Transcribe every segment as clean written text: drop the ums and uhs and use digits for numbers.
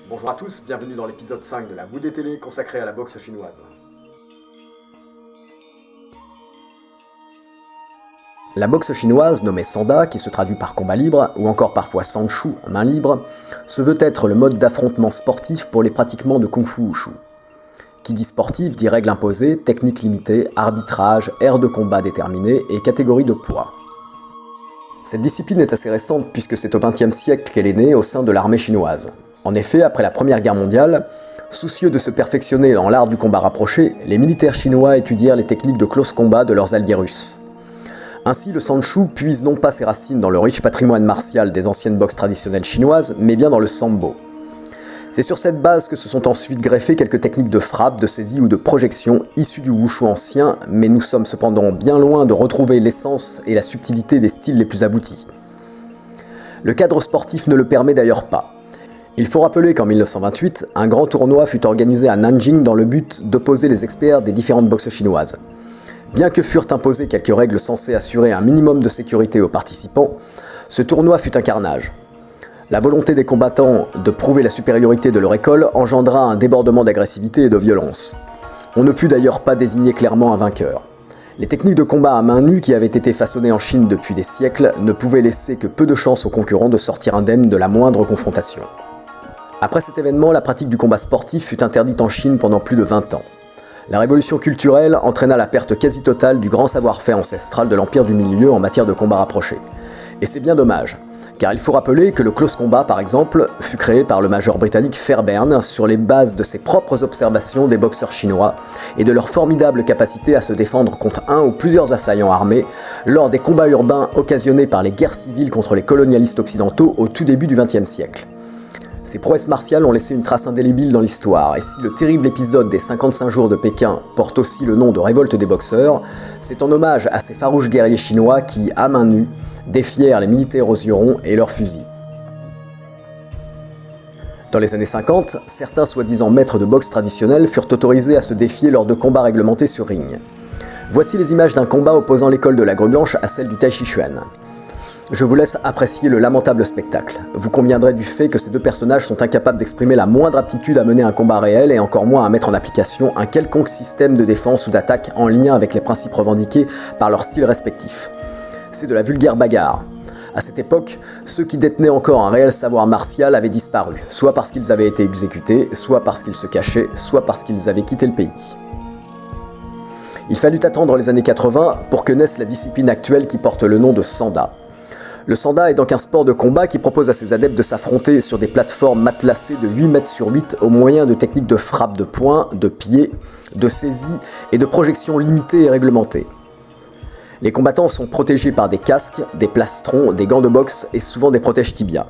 Bonjour à tous, bienvenue dans l'épisode 5 de la Woodé Télé consacrée à la boxe chinoise. La boxe chinoise, nommée Sanda, qui se traduit par combat libre, ou encore parfois Sanchu, main libre, se veut être le mode d'affrontement sportif pour les pratiquants de Kung Fu Wushu. Qui dit sportif dit règles imposées, techniques limitées, arbitrage, aire de combat déterminée et catégorie de poids. Cette discipline est assez récente puisque c'est au XXe siècle qu'elle est née au sein de l'armée chinoise. En effet, après la Première Guerre mondiale, soucieux de se perfectionner dans l'art du combat rapproché, les militaires chinois étudièrent les techniques de close combat de leurs alliés russes. Ainsi, le Sanchu puise non pas ses racines dans le riche patrimoine martial des anciennes boxes traditionnelles chinoises, mais bien dans le Sambo. C'est sur cette base que se sont ensuite greffées quelques techniques de frappe, de saisie ou de projection issues du Wushu ancien, mais nous sommes cependant bien loin de retrouver l'essence et la subtilité des styles les plus aboutis. Le cadre sportif ne le permet d'ailleurs pas. Il faut rappeler qu'en 1928, un grand tournoi fut organisé à Nanjing dans le but d'opposer les experts des différentes boxes chinoises. Bien que furent imposées quelques règles censées assurer un minimum de sécurité aux participants, ce tournoi fut un carnage. La volonté des combattants de prouver la supériorité de leur école engendra un débordement d'agressivité et de violence. On ne put d'ailleurs pas désigner clairement un vainqueur. Les techniques de combat à main nue qui avaient été façonnées en Chine depuis des siècles ne pouvaient laisser que peu de chance aux concurrents de sortir indemnes de la moindre confrontation. Après cet événement, la pratique du combat sportif fut interdite en Chine pendant plus de 20 ans. La révolution culturelle entraîna la perte quasi totale du grand savoir-faire ancestral de l'Empire du Milieu en matière de combat rapproché. Et c'est bien dommage, car il faut rappeler que le close combat, par exemple, fut créé par le major britannique Fairbairn sur les bases de ses propres observations des boxeurs chinois et de leur formidable capacité à se défendre contre un ou plusieurs assaillants armés lors des combats urbains occasionnés par les guerres civiles contre les colonialistes occidentaux au tout début du XXe siècle. Ces prouesses martiales ont laissé une trace indélébile dans l'histoire, et si le terrible épisode des 55 jours de Pékin porte aussi le nom de révolte des boxeurs, c'est en hommage à ces farouches guerriers chinois qui, à main nue, défièrent les militaires aux yeux et leurs fusils. Dans les années 50, certains soi-disant maîtres de boxe traditionnels furent autorisés à se défier lors de combats réglementés sur ring. Voici les images d'un combat opposant l'école de la Grue Blanche à celle du Tai Chi Chuan. Je vous laisse apprécier le lamentable spectacle. Vous conviendrez du fait que ces deux personnages sont incapables d'exprimer la moindre aptitude à mener un combat réel et encore moins à mettre en application un quelconque système de défense ou d'attaque en lien avec les principes revendiqués par leurs styles respectifs. C'est de la vulgaire bagarre. À cette époque, ceux qui détenaient encore un réel savoir martial avaient disparu, soit parce qu'ils avaient été exécutés, soit parce qu'ils se cachaient, soit parce qu'ils avaient quitté le pays. Il fallut attendre les années 80 pour que naisse la discipline actuelle qui porte le nom de Sanda. Le Sanda est donc un sport de combat qui propose à ses adeptes de s'affronter sur des plateformes matelassées de 8 mètres sur 8 au moyen de techniques de frappe de poing, de pied, de saisie et de projection limitées et réglementées. Les combattants sont protégés par des casques, des plastrons, des gants de boxe et souvent des protèges tibia.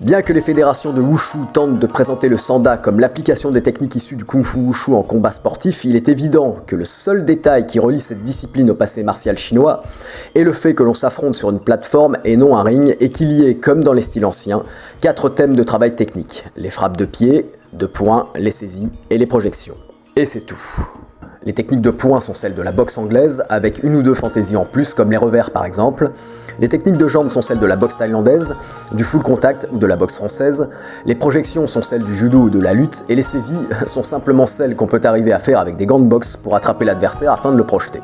Bien que les fédérations de Wushu tentent de présenter le Sanda comme l'application des techniques issues du Kung Fu Wushu en combat sportif, il est évident que le seul détail qui relie cette discipline au passé martial chinois est le fait que l'on s'affronte sur une plateforme et non un ring et qu'il y ait, comme dans les styles anciens, 4 thèmes de travail technique, les frappes de pied, de poing, les saisies et les projections. Et c'est tout. Les techniques de poing sont celles de la boxe anglaise, avec une ou deux fantaisies en plus, comme les revers par exemple. Les techniques de jambes sont celles de la boxe thaïlandaise, du full contact ou de la boxe française. Les projections sont celles du judo ou de la lutte, et les saisies sont simplement celles qu'on peut arriver à faire avec des gants de boxe pour attraper l'adversaire afin de le projeter.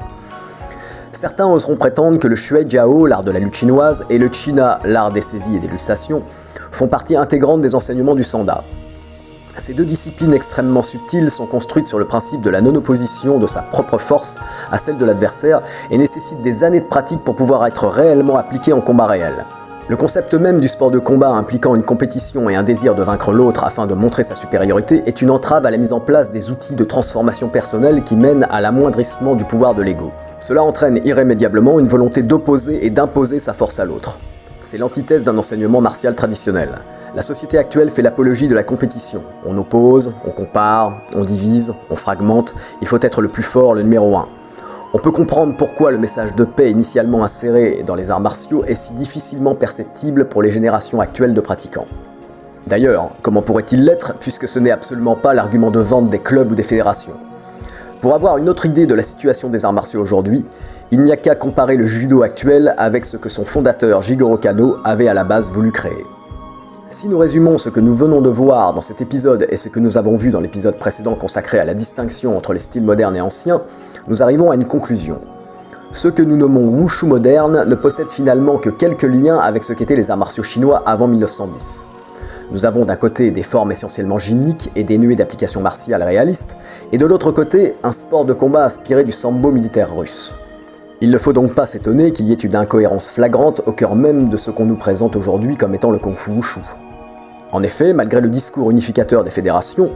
Certains oseront prétendre que le Shui Jiao, l'art de la lutte chinoise, et le China, l'art des saisies et des luxations, font partie intégrante des enseignements du Sanda. Ces deux disciplines extrêmement subtiles sont construites sur le principe de la non-opposition de sa propre force à celle de l'adversaire et nécessitent des années de pratique pour pouvoir être réellement appliquées en combat réel. Le concept même du sport de combat impliquant une compétition et un désir de vaincre l'autre afin de montrer sa supériorité est une entrave à la mise en place des outils de transformation personnelle qui mènent à l'amoindrissement du pouvoir de l'ego. Cela entraîne irrémédiablement une volonté d'opposer et d'imposer sa force à l'autre. C'est l'antithèse d'un enseignement martial traditionnel. La société actuelle fait l'apologie de la compétition. On oppose, on compare, on divise, on fragmente, il faut être le plus fort, le numéro 1. On peut comprendre pourquoi le message de paix initialement inséré dans les arts martiaux est si difficilement perceptible pour les générations actuelles de pratiquants. D'ailleurs, comment pourrait-il l'être puisque ce n'est absolument pas l'argument de vente des clubs ou des fédérations. Pour avoir une autre idée de la situation des arts martiaux aujourd'hui, il n'y a qu'à comparer le judo actuel avec ce que son fondateur Jigoro Kano avait à la base voulu créer. Si nous résumons ce que nous venons de voir dans cet épisode et ce que nous avons vu dans l'épisode précédent consacré à la distinction entre les styles modernes et anciens, nous arrivons à une conclusion. Ce que nous nommons Wushu moderne ne possède finalement que quelques liens avec ce qu'étaient les arts martiaux chinois avant 1910. Nous avons d'un côté des formes essentiellement gymniques et dénuées d'applications martiales réalistes, et de l'autre côté, un sport de combat inspiré du sambo militaire russe. Il ne faut donc pas s'étonner qu'il y ait une incohérence flagrante au cœur même de ce qu'on nous présente aujourd'hui comme étant le Kung-Fu Wushu. En effet, malgré le discours unificateur des fédérations,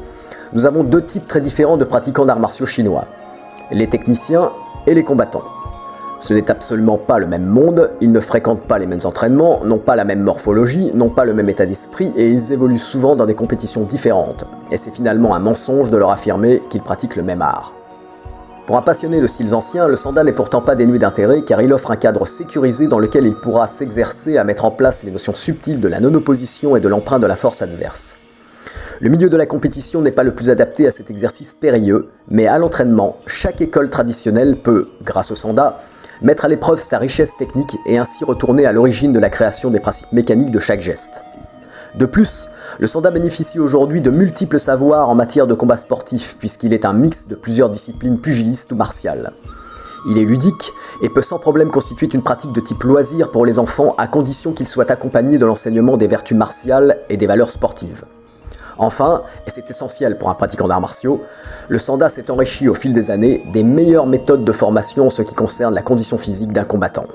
nous avons deux types très différents de pratiquants d'arts martiaux chinois, les techniciens et les combattants. Ce n'est absolument pas le même monde, ils ne fréquentent pas les mêmes entraînements, n'ont pas la même morphologie, n'ont pas le même état d'esprit et ils évoluent souvent dans des compétitions différentes. Et c'est finalement un mensonge de leur affirmer qu'ils pratiquent le même art. Pour un passionné de styles anciens, le Sanda n'est pourtant pas dénué d'intérêt car il offre un cadre sécurisé dans lequel il pourra s'exercer à mettre en place les notions subtiles de la non-opposition et de l'emprunt de la force adverse. Le milieu de la compétition n'est pas le plus adapté à cet exercice périlleux, mais à l'entraînement, chaque école traditionnelle peut, grâce au Sanda, mettre à l'épreuve sa richesse technique et ainsi retourner à l'origine de la création des principes mécaniques de chaque geste. De plus, le Sanda bénéficie aujourd'hui de multiples savoirs en matière de combat sportif, puisqu'il est un mix de plusieurs disciplines pugilistes ou martiales. Il est ludique et peut sans problème constituer une pratique de type loisir pour les enfants à condition qu'il soit accompagné de l'enseignement des vertus martiales et des valeurs sportives. Enfin, et c'est essentiel pour un pratiquant d'arts martiaux, le Sanda s'est enrichi au fil des années des meilleures méthodes de formation en ce qui concerne la condition physique d'un combattant.